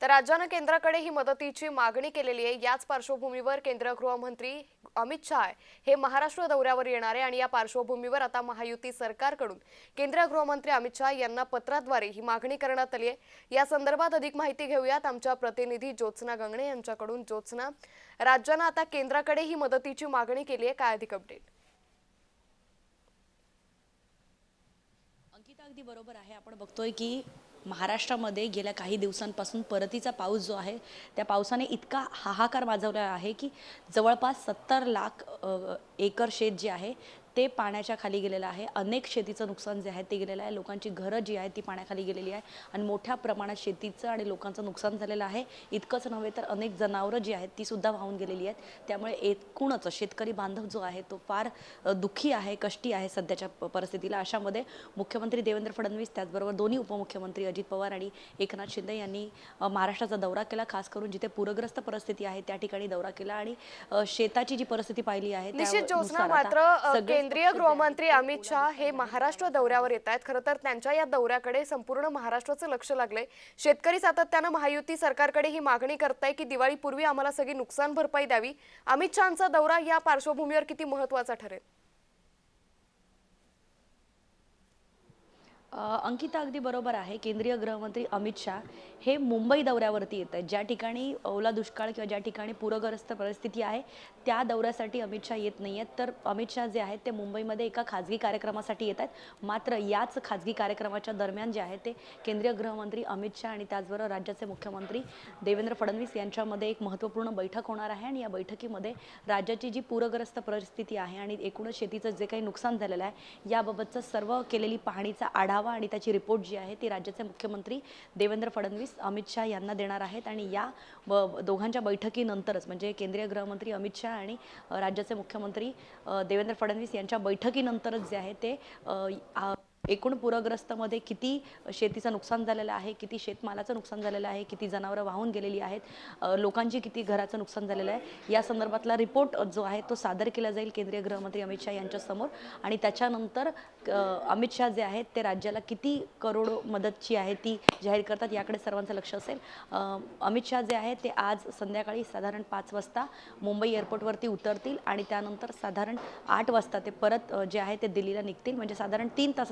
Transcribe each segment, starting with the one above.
तर राज्यानं केंद्राकडे ही मदतीची मागणी केलेली आहे। याच पार्श्वभूमीवर केंद्रीय गृहमंत्री अमित शहा हे महाराष्ट्र दौऱ्यावर येणार आहे आणि या पार्श्वभूमीवर आता महायुती सरकारकडून केंद्रीय गृहमंत्री अमित शहा यांना पत्राद्वारे ही मागणी करण्यात आली आहे। या संदर्भात अधिक माहिती घेऊयात आमच्या प्रतिनिधी ज्योत्स्ना गंगणे यांच्याकडून। ज्योत्स्ना, राज्यानं आता केंद्राकडे ही मदतीची मागणी केली आहे, काय अधिक अपडेट? अंकिता, अगदी बरोबर आहे। आपण बघतोय की महाराष्ट्रामध्ये गेल्या काही दिवसांपासून परतीचा पाऊस जो आहे त्या पावसाने इतका हाहाकार माजवला आहे की जवळपास 70 लाख एकर शेत जे आहे ते पाण्याच्या खाली गेलेलं आहे। अनेक शेतीचं नुकसान जे आहे ते गेलेलं आहे। लोकांची घरं जी आहेत ती पाण्याखाली गेलेली आहे आणि मोठ्या प्रमाणात शेतीचं आणि लोकांचं नुकसान झालेलं आहे। इतकंच नव्हे तर अनेक जनावरं जी आहेत ती सुद्धा वाहून गेलेली आहेत। त्यामुळे एकूणच शेतकरी बांधव जो आहे तो फार दुःखी आहे, कष्टी आहे सध्याच्या परिस्थितीला। अशामध्ये मुख्यमंत्री देवेंद्र फडणवीस, त्याचबरोबर दोन्ही उपमुख्यमंत्री अजित पवार आणि एकनाथ शिंदे यांनी महाराष्ट्राचा दौरा केला। खास करून जिथे पूरग्रस्त परिस्थिती आहे त्या ठिकाणी दौरा केला आणि शेताची जी परिस्थिती पाहिली आहे निश्चित ज्योत्स्ना, मात्र केंद्रीय गृहमंत्री अमित शहा हे महाराष्ट्र दौऱ्यावर येत आहेत। खरं तर त्यांच्या या दौऱ्याकडे संपूर्ण महाराष्ट्राचं लक्ष लागलंय। शेतकरी सातत्यानं महायुती सरकारकडे ही मागणी करताय की दिवाळीपूर्वी आम्हाला सगळी नुकसान भरपाई द्यावी। अमित शहांचा दौरा या पार्श्वभूमीवर किती महत्त्वाचा ठरेल? अंकिता, अगदी बरोबर आहे। केंद्रीय गृहमंत्री अमित शहा हे मुंबई दौऱ्यावरती येत आहेत। ज्या ठिकाणी ओला दुष्काळ किंवा ज्या ठिकाणी पूरग्रस्त परिस्थिती आहे त्या दौऱ्यासाठी अमित शहा येत नाही आहेत। तर अमित शहा जे आहेत ते मुंबईमध्ये एका खाजगी कार्यक्रमासाठी येत आहेत। मात्र याच खाजगी कार्यक्रमाच्या दरम्यान जे आहे ते केंद्रीय गृहमंत्री अमित शहा आणि त्याचबरोबर राज्याचे मुख्यमंत्री देवेंद्र फडणवीस यांच्यामध्ये एक महत्त्वपूर्ण बैठक होणार आहे आणि या बैठकीमध्ये राज्याची जी पूरग्रस्त परिस्थिती आहे आणि एकूणच शेतीचं जे काही नुकसान झालेलं आहे याबाबतचं सर्व केलेली पाहणीचा आढावा आणि त्याची रिपोर्ट जी आहे ती राज्याचे मुख्यमंत्री देवेंद्र फडणवीस अमित शहा यांना देणार आहेत। आणि या दोघांच्या बैठकीनंतरच, म्हणजे केंद्रीय गृहमंत्री अमित शहा आणि राज्याचे मुख्यमंत्री देवेंद्र फडणवीस यांच्या बैठकीनंतरच जे आहे ते एकूण पूरग्रस्तमध्ये किती शेतीचं नुकसान झालेलं आहे, किती शेतमालाचं नुकसान झालेलं आहे, किती जनावरं वाहून गेलेली आहेत, लोकांची किती घराचं नुकसान झालेलं आहे, या संदर्भातला रिपोर्ट जो आहे तो सादर केला जाईल केंद्रीय गृहमंत्री अमित शहा यांच्यासमोर। आणि त्याच्यानंतर अमित शहा जे आहेत ते राज्याला किती करोडो मदतची आहे ती जाहीर करतात याकडे सर्वांचं लक्ष असेल। अमित शहा जे आहेत ते आज संध्याकाळी साधारण 5 वाजता मुंबई एअरपोर्टवरती उतरतील आणि त्यानंतर साधारण 8 वाजता ते परत जे आहे ते दिल्लीला निघतील। म्हणजे साधारण 3 तास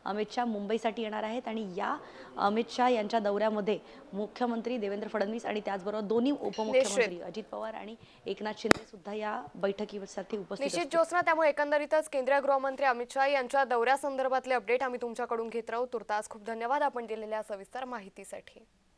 अमित शहा मुंबईसाठी येणार आहेत। आणि या अमित शहा यांच्या दौऱ्यामध्ये मुख्यमंत्री देवेंद्र फडणवीस आणि त्याचबरोबर दोन्ही उपमुख्यमंत्री अजित पवार आणि एकनाथ शिंदे सुद्धा या बैठकीसाठी उपस्थित निश्चित असतील। ज्योत्स्ना, त्यामुळे एकंदरीतच केंद्रीय गृहमंत्री अमित शहा यांच्या दौऱ्यासंदर्भातले अपडेट आम्ही तुमच्याकडून घेत राहू। तुर्तास खूप धन्यवाद आपण दिलेल्या सविस्तर माहितीसाठी।